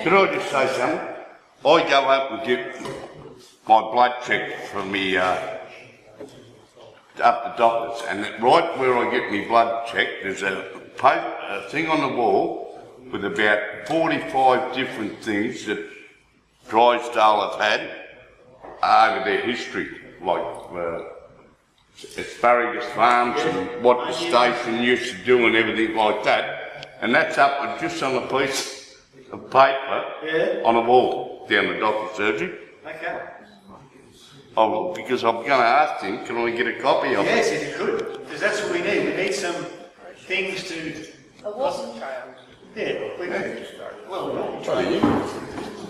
Could I just say something? I go up and get my blood checked from me up the doctors, and right where I get my blood checked, there's a thing on the wall with about 45 different things that Drysdale have had over their history, like asparagus farms and what the station used to do and everything like that, and that's up just on a piece of paper on a wall down the doctor's surgery. Okay. Oh, because I'm going to ask him, can I get a copy of it? Yes, if you could, because that's what we need. We need some things to... A walking trail. Yeah, we need. Well, we'll try.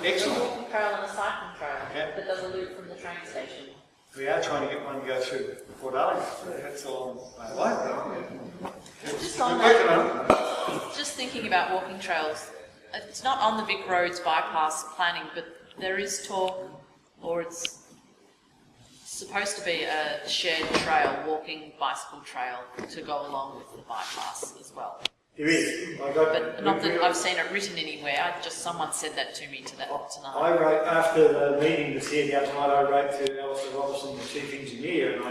Excellent. A walking trail and a cycling trail Yeah. that does a loop from the train station. We are trying to get one to go through Port Arlington. That's a long way away. Just on that, just thinking about walking trails, it's not on the Vic Roads bypass planning, but there is talk, or it's supposed to be a shared trail, walking bicycle trail to go along with the bypass as well. There is. But not that I've seen it written anywhere, someone said that to me tonight. I wrote, after the meeting that's here the other night, I wrote to Alistair Robertson, the Chief Engineer, and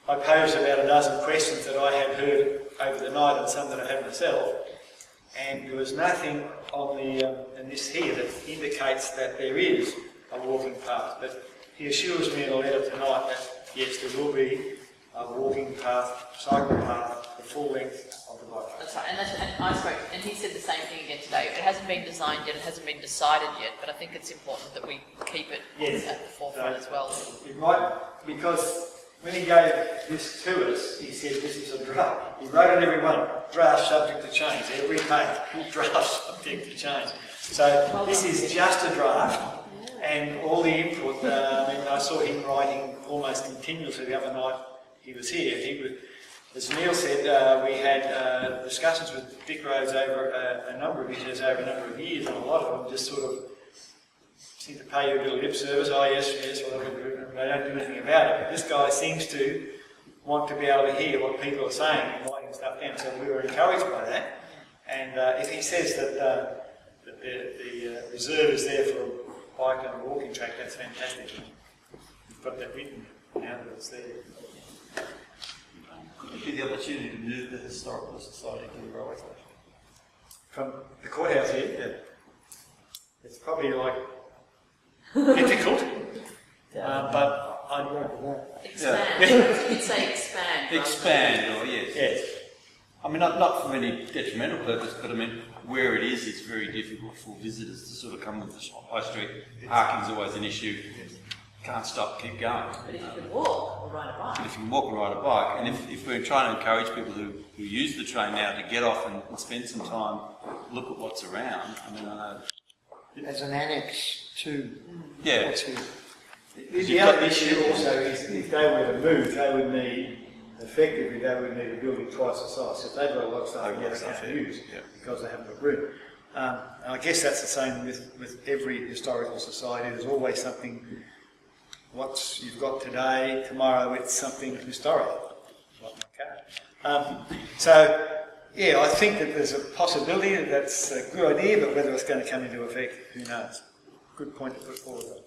I posed about a dozen questions that I had heard over the night and some that I had myself, and there was nothing on the in this here that indicates that there is a walking path. But he assures me in a letter tonight that yes, there will be a walking path, cycle path, the full length of the bypass. That's right, and I spoke, and he said the same thing again today. It hasn't been designed yet, it hasn't been decided yet, but I think it's important that we keep it at the forefront as well. It might, because when he gave this to us, he said this is a draft. He wrote on every one, draft subject to change, every page, draft subject to change. So this is just a draft, and all the input, I saw him writing almost continuously the other night he was here. He was, as Neil said, we had discussions with Vic Roads over a number of issues over a number of years, and a lot of them just sort of seem to pay you a little lip service. Oh yes, well, they don't do anything about it. But this guy seems to want to be able to hear what people are saying and writing stuff down. So we were encouraged by that. And if he says that, the reserve is there for a bike and a walking track, that's fantastic. We've got that written now that it's there. Could it be the opportunity to move the Historical Society to the railway station? From the courthouse here? Yeah. It's probably like difficult, but I'd Expand. You'd say expand. Expand, or yes. yes. I mean, not for any detrimental purpose, but I mean, where it is, it's very difficult for visitors to sort of come with the high street. Parking's always an issue. Can't stop, keep going. But if you can walk or ride a bike. And if you can walk and ride a bike, and if we're trying to encourage people who use the train now to get off and spend some time, look at what's around. I mean, I know. As an annex to Yeah. what's here. The other issue also is if they were to move, they would need, effectively, they would need a building twice the size. If they've got a lot of stuff they can't use because they haven't got room. And I guess that's the same with every historical society. There's always something, what you've got today, tomorrow it's something historic, like my car. So, yeah, I think that there's a possibility that that's a good idea, but whether it's going to come into effect, who knows? Good point to put forward.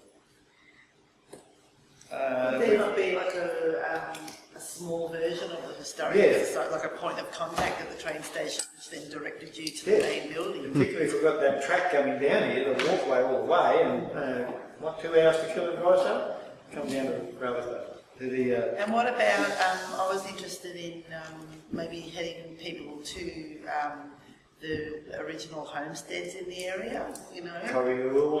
Would there not be like a small version of the historic, like a point of contact at the train station, which then directed you to the main building? Particularly if we've got that track coming down here, the walkway all the way, and 2 hours to kill in Drysdale? Come down to the railway station. And what about, I was interested in maybe heading people to the original homesteads in the area, you know? Corrigal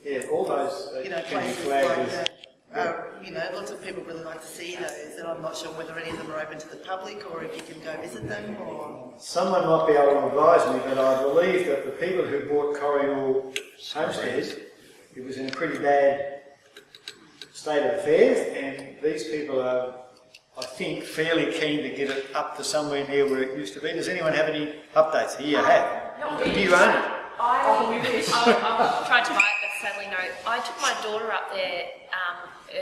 and all those you know, can be places flagged like as... that. You know, lots of people really like to see those, and I'm not sure whether any of them are open to the public or if you can go visit them or... Someone might be able to advise me, but I believe that the people who bought Corrigal homesteads, it was in a pretty bad state of affairs, and these people are, I think, fairly keen to get it up to somewhere near where it used to be. Does anyone have any updates? Here you have. Do you own it? I tried to buy it, but sadly no. I took my daughter up there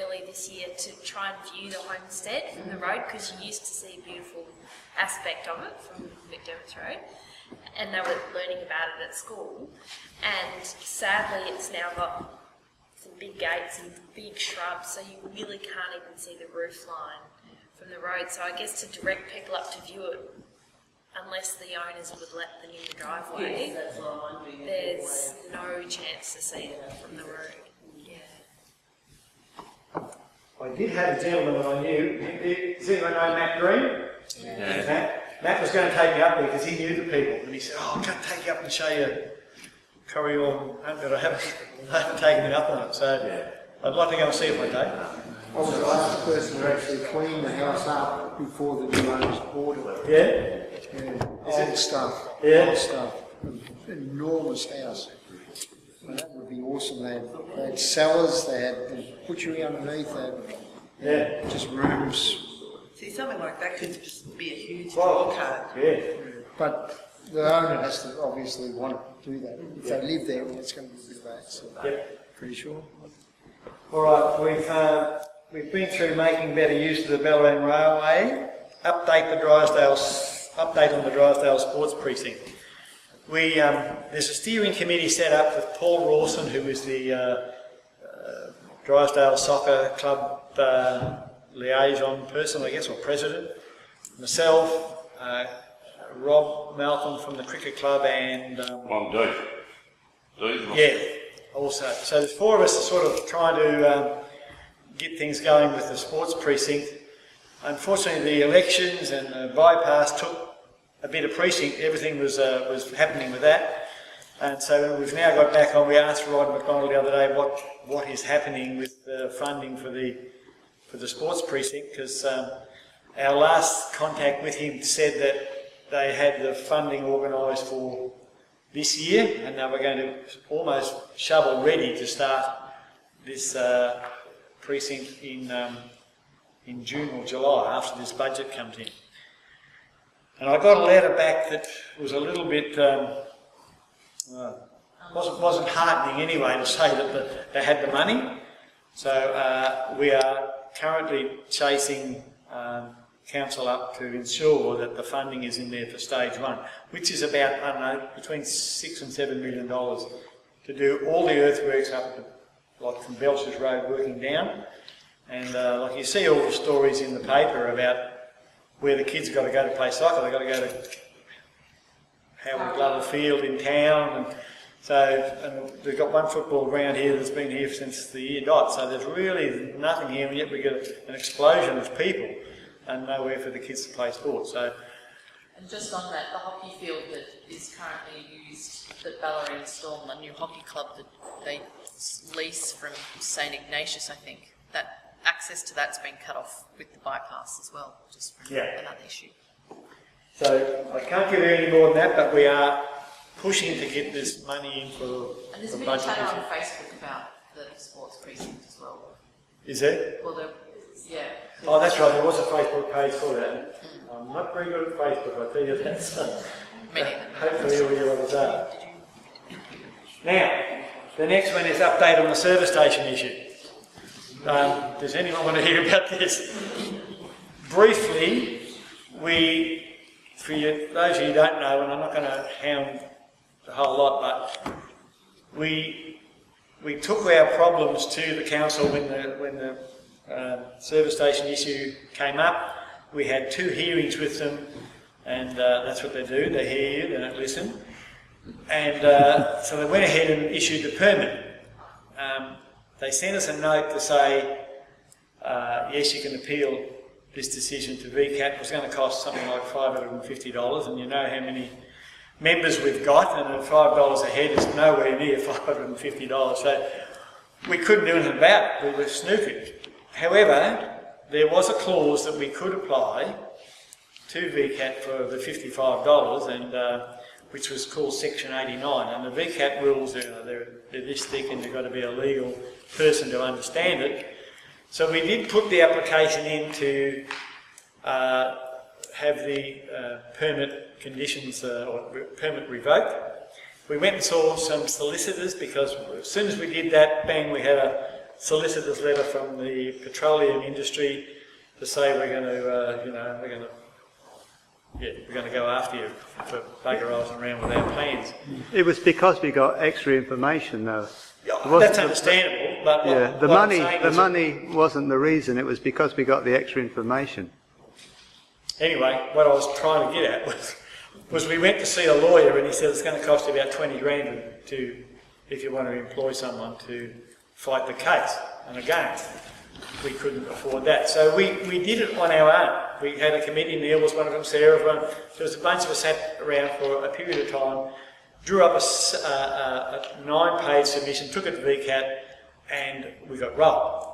early this year to try and view the homestead from the road, because you used to see a beautiful aspect of it from McDermott's Road. and they were learning about it at school. And sadly, it's now got some big gates and big shrubs, so you really can't even see the roof line from the road. So I guess to direct people up to view it, unless the owners would let them in the driveway, there's no chance to see it from the road. I did have a gentleman that I knew. Does anyone know Matt Green? Yeah. Matt was going to take me up there because he knew the people, and he said, "Oh, I'm going to take you up and show you Corriorn," but I haven't taken it up on it. So I'd like to go and see it one day. I was the last person to actually clean the house up before the new owners bought it. Yeah? Yeah, old stuff. Yeah. Old stuff. Enormous house. And that would be awesome. They had cellars, they had the butchery underneath, they had just rooms. See, something like that could just be a huge Well, draw card. Yeah. But the owner has to obviously want to do that. If they live there, well, it's going to be a bit of that. So pretty sure. All right, we've been through making better use of the Ballarat Railway. Update on the Drysdale Sports Precinct. There's a steering committee set up with Paul Rawson, who is the Drysdale Soccer Club liaison person, I guess, or president. Myself, Rob Malcolm from the Cricket Club, and I'm Dave. yeah, also. So there's four of us sort of trying to get things going with the sports precinct. Unfortunately, the elections and the bypass took a bit of precinct. Everything was happening with that, and so we've now got back on. We asked Rod McDonald the other day what is happening with the funding for the sports precinct, because our last contact with him said that they had the funding organised for this year, and they were going to almost shovel ready to start this precinct in June or July after this budget comes in. And I got a letter back that was a little bit wasn't heartening anyway, to say that they had the money. So we are currently chasing council up to ensure that the funding is in there for stage one, which is about, I don't know, between $6 and $7 million to do all the earthworks up like from Belcher's Road working down. And like you see all the stories in the paper about where the kids got to go to play soccer. They've got to go to Howard Glover Field in town, and so they've got one football ground here that's been here since the year dot. So there's really nothing here, and yet we get an explosion of people and nowhere for the kids to play sport. So, and just on that, the hockey field that is currently used, that Ballarat installed, a new hockey club that they lease from St Ignatius, I think, that access to that's been cut off with the bypass as well, just another issue. So I can't give you any more than that, but we are pushing to get this money in for And there's a the bit of budget. chatter on Facebook about the sports precinct as well. Is there? Well, yeah. Oh, that's right, there was a Facebook page for that. I'm not very good at Facebook, I tell you that. So hopefully all you others are. Now, the next one is update on the service station issue. Does anyone want to hear about this? Briefly, for those of you who don't know, and I'm not going to hound the whole lot, but we took our problems to the council when the service station issue came up. We had 2 hearings with them, and that's what they do. They hear you, they don't listen. And so they went ahead and issued the permit. They sent us a note to say, yes, you can appeal this decision to VCAT. It was going to cost something like $550, and you know how many members we've got, and at $5 a head is nowhere near $550. So we couldn't do anything about it. We were snookered. However, there was a clause that we could apply to VCAT for the $55, and which was called Section 89. And the VCAT rules, they're this thick, and you've got to be a legal person to understand it. So we did put the application in to have the permit conditions or permit revoked. We went and saw some solicitors, because as soon as we did that, bang, we had a solicitor's letter from the petroleum industry to say we're going to, we're going to Yeah, we're going to go after you for buggerising around with our plans. It was because we got extra information, though. That's understandable, but Yeah, the what I'm money, saying the is money wasn't the reason. It was because we got the extra information. anyway, what I was trying to get at was we went to see a lawyer and he said it's going to cost you about 20 grand to, if you want to employ someone to fight the case. And again, we couldn't afford that. So we did it on our own. We had a committee, Neil was one of them, Sarah was one. There was a bunch of us sat around for a period of time, drew up a 9-page submission, took it to VCAT, and we got rolled.